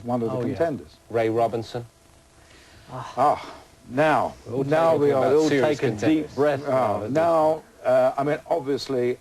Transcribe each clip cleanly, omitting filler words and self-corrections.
one of the contenders. Ray Robinson. Now we are all take a deep breath. I mean, obviously,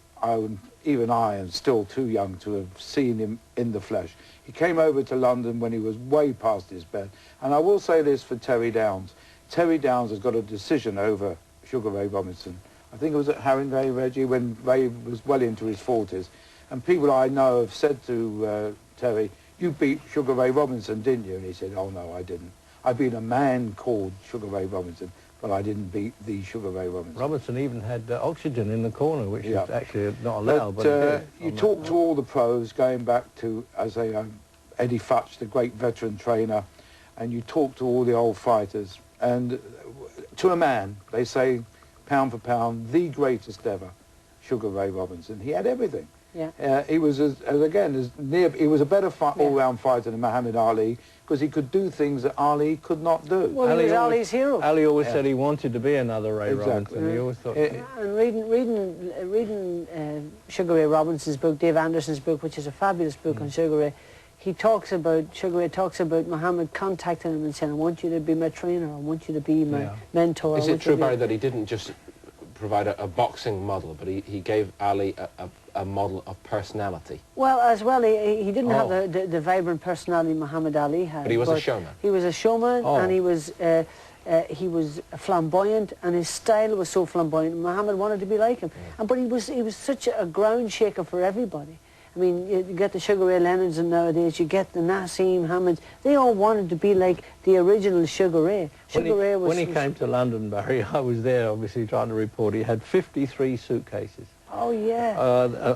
even I am still too young to have seen him in the flesh. He came over to London when he was way past his best. And I will say this for Terry Downs. Terry Downs has got a decision over Sugar Ray Robinson. I think it was at Haringey, Reggie, when Ray was well into his 40s. And people I know have said to Terry, you beat Sugar Ray Robinson, didn't you? And he said, oh, no, I didn't. I beat a man called Sugar Ray Robinson, but I didn't beat the Sugar Ray Robinson. Robinson even had oxygen in the corner, which is actually not allowed. But you talk to all the pros, going back to, as I say, Eddie Futch, the great veteran trainer, and you talk to all the old fighters, and to a man, they say, pound for pound, the greatest ever, Sugar Ray Robinson. He had everything. Yeah. He was, he was a better all-round fighter than Muhammad Ali, because he could do things that Ali could not do. Well, he was Ali's hero. Ali always said he wanted to be another Ray Robinson. He always thought... And reading Sugar Ray Robinson's book, Dave Anderson's book, which is a fabulous book on Sugar Ray, Sugar Ray talks about Muhammad contacting him and saying, I want you to be my trainer, I want you to be my mentor. Is it true, Barry, that he didn't just provide a boxing model, but he gave Ali a model of personality? Well, as well, he didn't have the vibrant personality Muhammad Ali had. But he was a showman. He was a showman, and he was flamboyant, and his style was so flamboyant. Muhammad wanted to be like him, but he was such a ground shaker for everybody. I mean, you get the Sugar Ray Leonards and nowadays, you get the Nassim Hameds. They all wanted to be like the original Sugar Ray. When he came to London, Barry, I was there, obviously, trying to report. He had 53 suitcases. Oh, yeah.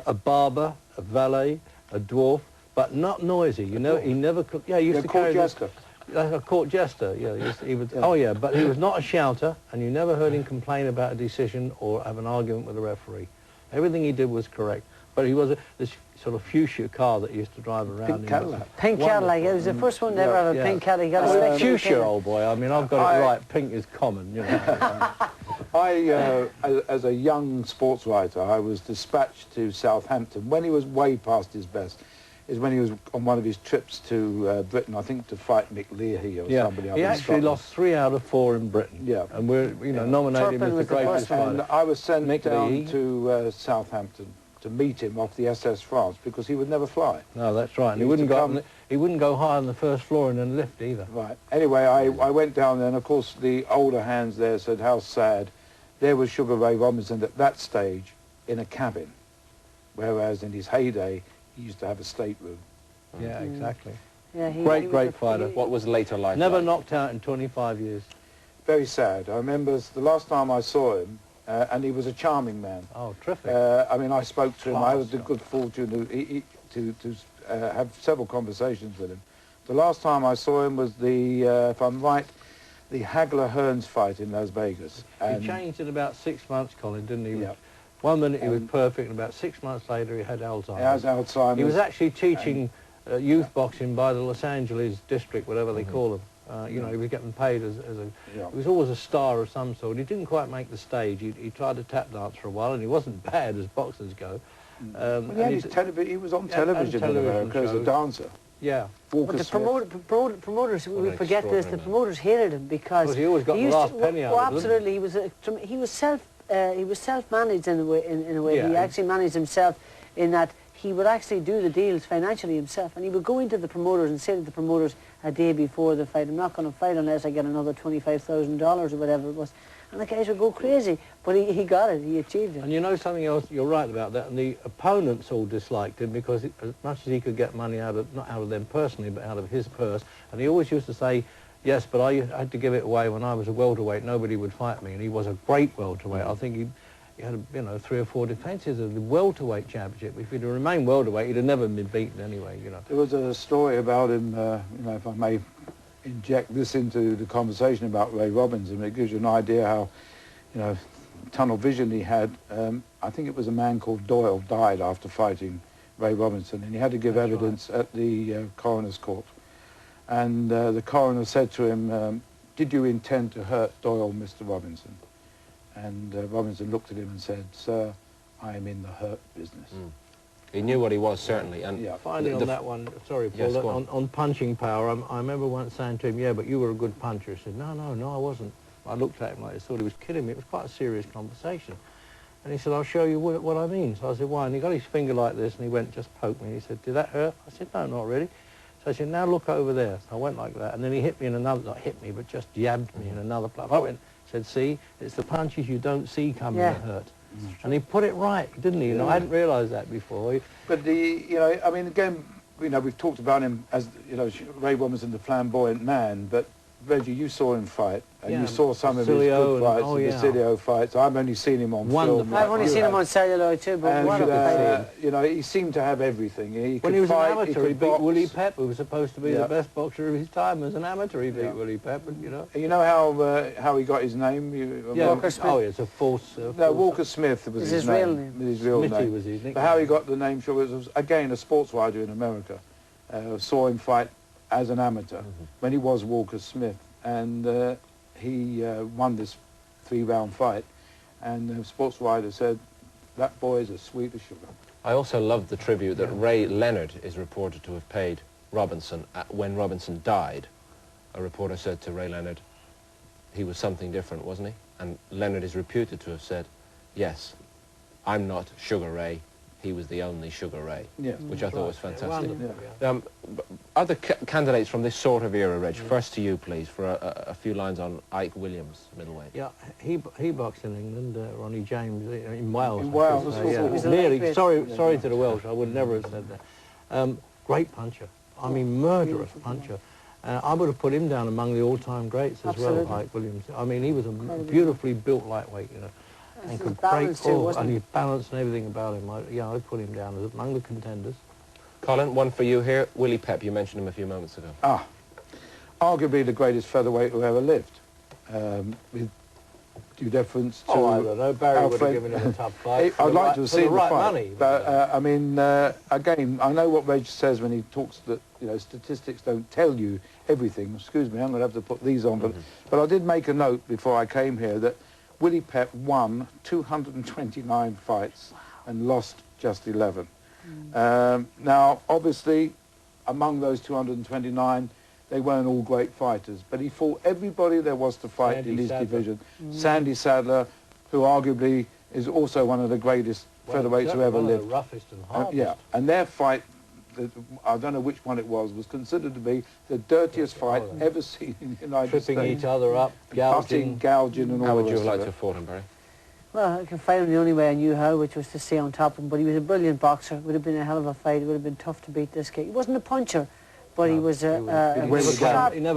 A barber, a valet, a dwarf, but not noisy. You know, he never could... Yeah, he used to carry... A court jester, yeah. Oh, yeah, but he was not a shouter, and you never heard him complain about a decision or have an argument with a referee. Everything he did was correct. But he was this sort of fuchsia car that he used to drive around. Pink Cadillac. Pink Cadillac. It was the first one to ever have a pink Cadillac. Fuchsia, old boy. I mean, I've got it right. Pink is common, you know. As a young sports writer, I was dispatched to Southampton when he was way past his best. Is when he was on one of his trips to Britain, I think, to fight Mick Leahy or somebody. He actually lost 3 out of 4 in Britain. Yeah, and we're nominated him as the greatest fighter. I was sent down to Southampton to meet him off the SS France because he would never fly. No, that's right. And he wouldn't go higher than the first floor in a lift either. Right. Anyway, I went down there, and of course the older hands there said how sad. There was Sugar Ray Robinson at that stage in a cabin, whereas in his heyday he used to have a stateroom. Yeah, exactly. Yeah, great fighter. What was later life Never like? knocked out in 25 years. Very sad. I remember the last time I saw him, and he was a charming man. Oh, terrific. I mean, I spoke to him. I had the good fortune to have several conversations with him. The last time I saw him was if I'm right, the Hagler-Hearns fight in Las Vegas. He changed in about 6 months, Colin, didn't he? Yeah. 1 minute he was perfect, and about 6 months later he had Alzheimer's. He has Alzheimer's. He was actually teaching youth boxing by the Los Angeles district, whatever they call them. You know, he was getting paid as a... He was always a star of some sort. He didn't quite make the stage. He tried to tap dance for a while, and he wasn't bad as boxers go. Well, he was on television in America as a dancer. Yeah. But the promoters, we forget this, the promoters hated him because he always got the last penny out of it. Absolutely, he was self-managed in a way. Yeah. He actually managed himself in that he would actually do the deals financially himself, and he would go into the promoters and say to the promoters a day before the fight, I'm not going to fight unless I get another $25,000 or whatever it was. And the guys would go crazy, but he got it, he achieved it. And you know something else, you're right about that, and the opponents all disliked him because as much as he could get money out of, not out of them personally, but out of his purse, and he always used to say, yes, but I had to give it away when I was a welterweight, nobody would fight me, and he was a great welterweight. I think he had, 3 or 4 defences of the welterweight championship. If he'd have remained welterweight, he'd have never been beaten anyway, There was a story about him, if I may inject this into the conversation about Ray Robinson, it gives you an idea how, tunnel vision he had. I think it was a man called Doyle died after fighting Ray Robinson, and he had to give evidence at the coroner's court. And the coroner said to him, did you intend to hurt Doyle, Mr. Robinson? And Robinson looked at him and said, sir, I am in the hurt business. He knew what he was, certainly. And Yeah. Finally, on that one, sorry, Paul, Yes, go on. on punching power, I remember once saying to him, yeah, but you were a good puncher. He said, no, I wasn't. I looked at him like I thought he was kidding me. It was quite a serious conversation. And he said, I'll show you what I mean. So I said, why? And he got his finger like this, and he went, just poked me. He said, did that hurt? I said, no, not really. So I said, now look over there. So I went like that, and then he hit me in another, not hit me, but just jabbed me in another place. I went, said, see, it's the punches you don't see coming that hurt. And he put it right, didn't he? You know, I hadn't realised that before. But you know, I mean, again, you know, we've talked about him as, you know, Ray Robinson, the flamboyant man, but Reggie, you saw him fight, and you saw some of his good fights, the Basilio fights. I've only seen him on film. I've only seen him on celluloid too, but and, you know, he seemed to have everything. When he was an amateur, he beat Willie Pep, who was supposed to be the best boxer of his time. As an amateur, he beat Willie Pep, and, you know. You know how he got his name? Walker Smith. Oh, yeah, it's a false... no, Walker Smith was his name. Real name. His real Smithy name. was his nickname. But how he got the name, sure, was, again, a sports writer in America. Saw him fight as an amateur when he was Walker Smith. And he won this 3-round fight, and the sports writer said, that boy is as sweet as sugar. I also loved the tribute that Ray Leonard is reported to have paid Robinson when Robinson died. A reporter said to Ray Leonard, he was something different, wasn't he? And Leonard is reputed to have said, yes, I'm not Sugar Ray, he was the only Sugar Ray, which I thought was fantastic. Other candidates from this sort of era, Reg, first to you, please, for a few lines on Ike Williams, middleweight. Yeah, he boxed in England, Ronnie James, in Wales. In Wales, Nearly, sorry to the Welsh, I would never have said that. Great puncher, I mean murderous puncher. I would have put him down among the all-time greats as well, Ike Williams. I mean, he was a beautifully built lightweight, you know. And could break all, and he balanced and everything about him. I'd put him down as among the contenders. Colin, one for you here. Willie Pep, you mentioned him a few moments ago. Arguably the greatest featherweight who ever lived. With due deference to I don't know, Barry would have given him a tough fight. I'd like to have seen the fight. Money. But, I mean, again, I know what Reg says when he talks that, you know, statistics don't tell you everything. Excuse me, I'm going to have to put these on. But I did make a note before I came here that Willie Pep won 229 fights and lost just 11. Now, obviously, among those 229, they weren't all great fighters, but he fought everybody there was to fight in his division. Sandy Sadler, who arguably is also one of the greatest featherweights who ever lived. The roughest and hardest. Yeah, and their fight, I don't know which one it was considered to be the dirtiest fight ever seen in the United States. Tripping each other up, gouging. Gouging and all. How would you have liked to have fought him, Barry? Well, I can fight him the only way I knew how, which was to stay on top of him. But he was a brilliant boxer. It would have been a hell of a fight. It would have been tough to beat this kid. He wasn't a puncher, but he was a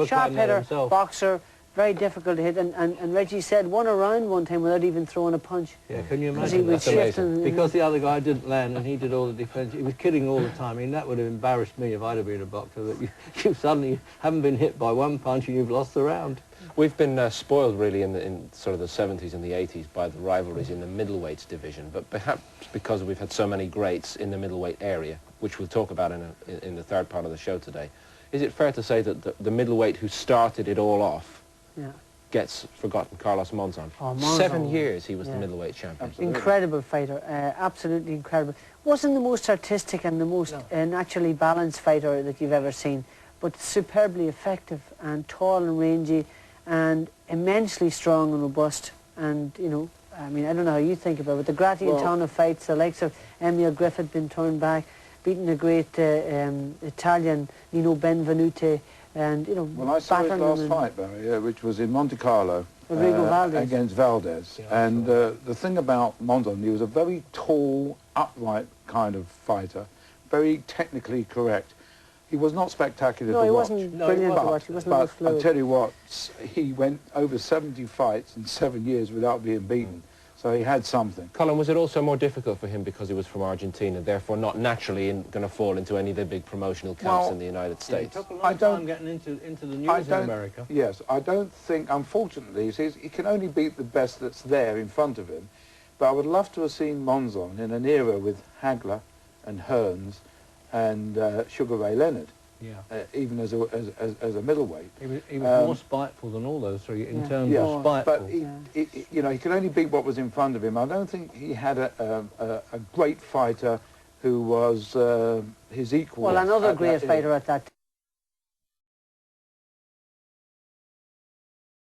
sharp hitter, boxer, very difficult to hit. And Reggie said won a round one time without even throwing a punch. Yeah, can you imagine? That's amazing. Because the other guy didn't land and he did all the defence. He was kidding all the time. I mean, that would have embarrassed me if I'd have been a boxer, that you suddenly haven't been hit by one punch and you've lost the round. We've been spoiled really in sort of the 70s and the 80s by the rivalries in the middleweights division, but perhaps because we've had so many greats in the middleweight area, which we'll talk about in the third part of the show today, is it fair to say that the middleweight who started it all off gets forgotten? Carlos Monzon. Oh, Monzon. 7 years he was the middleweight champion. Absolutely. Incredible fighter, absolutely incredible. Wasn't the most artistic and the most naturally balanced fighter that you've ever seen, but superbly effective and tall and rangy and immensely strong and robust. And, you know, I mean, I don't know how you think about it, but the Gratiotano fights, the likes of Emil Griffith been turned back, beating the great Italian Nino Benvenuti, and, you know, well, I saw his last fight, Barry, which was in Monte Carlo against Valdez. Yeah, and the thing about Monzon, he was a very tall, upright kind of fighter, very technically correct. He was not spectacular to watch. No, he wasn't brilliant to watch. He wasn't but fluid. I tell you what, he went over 70 fights in 7 years without being beaten. So he had something. Colin, was it also more difficult for him because he was from Argentina, therefore not naturally going to fall into any of the big promotional camps in the United States? It took a long time getting into the news in America. Yes, I don't think, unfortunately, he can only beat the best that's there in front of him. But I would love to have seen Monzon in an era with Hagler and Hearns and Sugar Ray Leonard. Yeah. Even as a middleweight. He was more spiteful than all those three in terms of spiteful. But you know, he could only beat what was in front of him. I don't think he had a great fighter who was his equal. Well, another at great that fighter at that